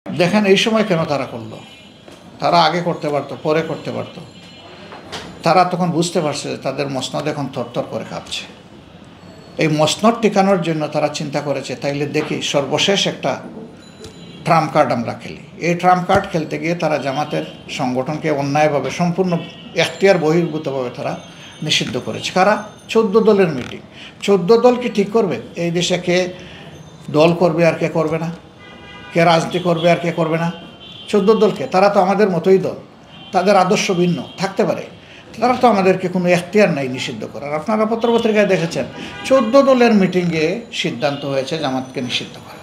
দেখেন এই সময় কেন তারা করলো, তারা আগে করতে পারতো, পরে করতে পারতো। তারা তখন বুঝতে পারছে যে তাদের মসনদ এখন থরথর করে কাঁপছে। এই মসনদ টিকানোর জন্য তারা চিন্তা করেছে তাইলে দেখি সর্বশেষ একটা ট্রাম্প কার্ড আমরা খেলি। এই ট্রাম্প কার্ড খেলতে গিয়ে তারা জামাতের সংগঠনকে অন্যায়ভাবে সম্পূর্ণ এখতিয়ার বহির্ভূতভাবে তারা নিষিদ্ধ করেছে। কারা? 14 দলের মিটিং। 14 দল কি ঠিক করবে এই দেশে কে দল করবে আর কে করবে না, কে রাজনীতি করবে আর কে করবে না? 14 দলকে, তারা তো আমাদের মতোই দল, তাদের আদর্শ ভিন্ন থাকতে পারে, তারা তো আমাদেরকে কোনো এখতিয়ার নাই নিষিদ্ধ করার। আপনারা পত্রপত্রিকায় দেখেছেন 14 দলের মিটিংয়ে সিদ্ধান্ত হয়েছে জামাতকে নিষিদ্ধ করা,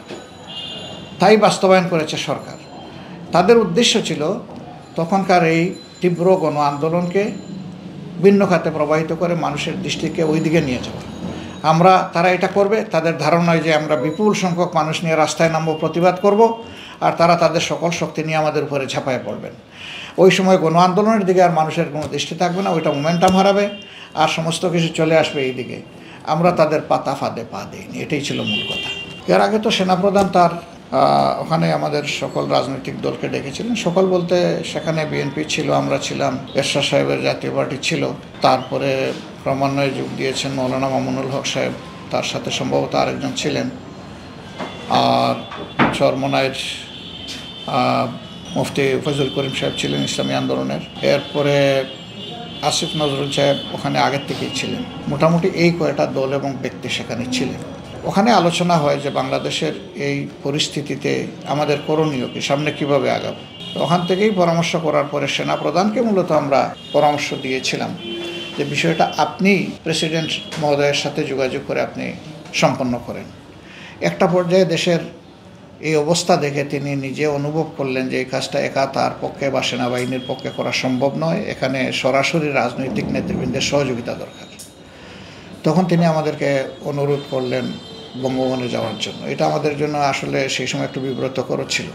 তাই বাস্তবায়ন করেছে সরকার। তাদের উদ্দেশ্য ছিল তখনকার এই তীব্র গণ আন্দোলনকে ভিন্ন খাতে প্রবাহিত করে মানুষের দৃষ্টিকে ওই দিকে নিয়ে যাওয়া। তারা এটা করবে, তাদের ধারণায় যে আমরা বিপুল সংখ্যক মানুষ নিয়ে রাস্তায় নামবো, প্রতিবাদ করব, আর তারা তাদের সকল শক্তি নিয়ে আমাদের উপরে ঝাঁপায় পড়বেন। ওই সময় গণ আন্দোলনের দিকে আর মানুষের কোনো দৃষ্টি থাকবে না, ওইটা মোমেন্টাম হারাবে আর সমস্ত কিছু চলে আসবে এই দিকে। আমরা তাদের পাতা ফাঁদে পা দিইনি, এটাই ছিল মূল কথা। এর আগে তো সেনাপ্রধান তার ওখানে আমাদের সকল রাজনৈতিক দলকে ডেকেছিলেন। সকল বলতে সেখানে বিএনপি ছিল, আমরা ছিলাম, এরশাদ সাহেবের জাতীয় পার্টি ছিল, তারপরে ক্রমান্বয়ে যোগ দিয়েছেন মৌলানা মামুনুল হক সাহেব, তার সাথে সম্ভবত আরেকজন ছিলেন, আর চরমনাইয়ের মুফতি ফজল করিম সাহেব ছিলেন ইসলামী আন্দোলনের, এরপরে আসিফ নজরুল সাহেব ওখানে আগের থেকেই ছিলেন। মোটামুটি এই কয়টা দল এবং ব্যক্তি সেখানে ছিলেন। ওখানে আলোচনা হয় যে বাংলাদেশের এই পরিস্থিতিতে আমাদের করণীয় কি, সামনে কীভাবে আগাবো। ওখান থেকেই পরামর্শ করার পরে সেনাপ্রধানকে মূলত আমরা পরামর্শ দিয়েছিলাম যে বিষয়টা আপনি প্রেসিডেন্ট মহোদয়ের সাথে যোগাযোগ করে আপনি সম্পন্ন করেন। একটা পর্যায়ে দেশের এই অবস্থা দেখে তিনি নিজে অনুভব করলেন যে এই কাজটা একা তার পক্ষে বা সেনাবাহিনীর পক্ষে করা সম্ভব নয়, এখানে সরাসরি রাজনৈতিক নেতৃবৃন্দের সহযোগিতা দরকার। তখন তিনি আমাদেরকে অনুরোধ করলেন বঙ্গভবনে যাওয়ার জন্য। এটা আমাদের জন্য আসলে সেই সময় একটু বিব্রতকর ছিল।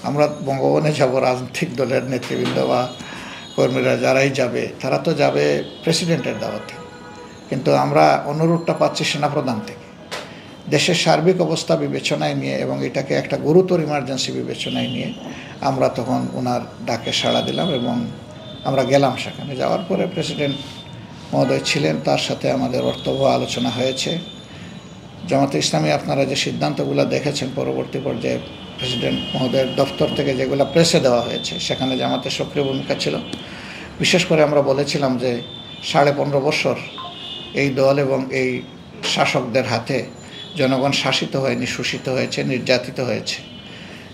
আমরা বঙ্গভবনে যাব, রাজনৈতিক দলের নেতৃবৃন্দ বা কর্মীরা যারাই যাবে তারা তো যাবে প্রেসিডেন্টের দাওয়াতে, কিন্তু আমরা অনুরোধটা পাচ্ছি সেনাপ্রধান থেকে। দেশের সার্বিক অবস্থা বিবেচনায় নিয়ে এবং এটাকে একটা গুরুতর ইমার্জেন্সি বিবেচনায় নিয়ে আমরা তখন ওনার ডাকে সাড়া দিলাম এবং আমরা গেলাম। সেখানে যাওয়ার পরে প্রেসিডেন্ট মহোদয় ছিলেন, তার সাথে আমাদের অর্থবহ আলোচনা হয়েছে। জামাতে ইসলামী আপনারা যে সিদ্ধান্তগুলো দেখেছেন পরবর্তী পর্যায়ে প্রেসিডেন্ট মহোদয়ের দপ্তর থেকে যেগুলো প্রেসে দেওয়া হয়েছে, সেখানে জামাতের সক্রিয় ভূমিকা ছিল। বিশেষ করে আমরা বলেছিলাম যে 15.5 বছর এই দল এবং এই শাসকদের হাতে জনগণ শাসিত হয়নি, শোষিত হয়েছে, নির্যাতিত হয়েছে,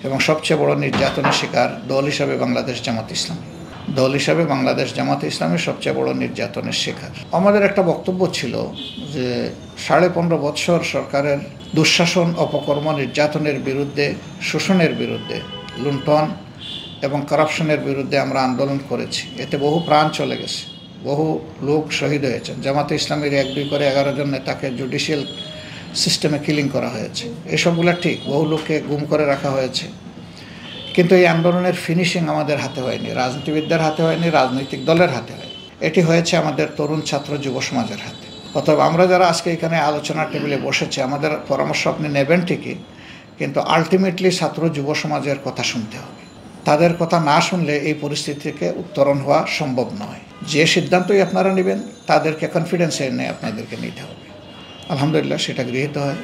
এবং সবচেয়ে বড় নির্যাতনের শিকার দল হিসাবে বাংলাদেশ জামাত ইসলামী। দল হিসাবে বাংলাদেশ জামাতে ইসলামের সবচেয়ে বড় নির্যাতনের শিকার। আমাদের একটা বক্তব্য ছিল যে 15.5 বছর সরকারের দুঃশাসন, অপকর্ম, নির্যাতনের বিরুদ্ধে, শোষণের বিরুদ্ধে, লুণ্ঠন এবং কারাপশনের বিরুদ্ধে আমরা আন্দোলন করেছি। এতে বহু প্রাণ চলে গেছে, বহু লোক শহীদ হয়েছেন। জামাতে ইসলামের 1-2 করে 11 জন নেতাকে জুডিশিয়াল সিস্টেমে কিলিং করা হয়েছে। এসবগুলো ঠিক, বহু লোককে গুম করে রাখা হয়েছে, কিন্তু এই আন্দোলনের ফিনিশিং আমাদের হাতে হয়নি, রাজনীতিবিদদের হাতে হয়নি, রাজনৈতিক দলের হাতে হয়নি, এটি হয়েছে আমাদের তরুণ ছাত্র যুব সমাজের হাতে। অতএব আমরা যারা আজকে এখানে আলোচনার টেবিলে বসেছি, আমাদের পরামর্শ আপনি নেবেন ঠিকই, কিন্তু আলটিমেটলি ছাত্র যুব সমাজের কথা শুনতে হবে। তাদের কথা না শুনলে এই পরিস্থিতি থেকে উত্তরণ হওয়া সম্ভব নয়। যে সিদ্ধান্তই আপনারা নেবেন তাদেরকে কনফিডেন্সে এনে আপনাদেরকে নিতে হবে। আলহামদুলিল্লাহ সেটা গৃহীত হয়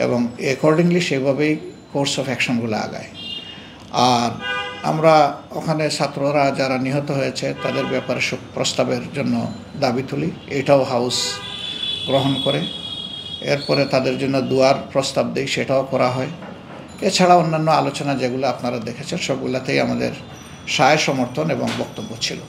এবং অ্যাকর্ডিংলি সেভাবেই কোর্স অফ অ্যাকশনগুলো আগায়। আর আমরা ওখানে ছাত্ররা যারা নিহত হয়েছে তাদের ব্যাপারে শোক প্রস্তাবের জন্য দাবি তুলি, এটাও হাউস গ্রহণ করে। এরপরে তাদের জন্য দুয়ার প্রস্তাব দেই, সেটাও করা হয়। এছাড়া অন্যান্য আলোচনা যেগুলো আপনারা দেখেছেন সবগুলোতেই আমাদের সায় সমর্থন এবং বক্তব্য ছিল।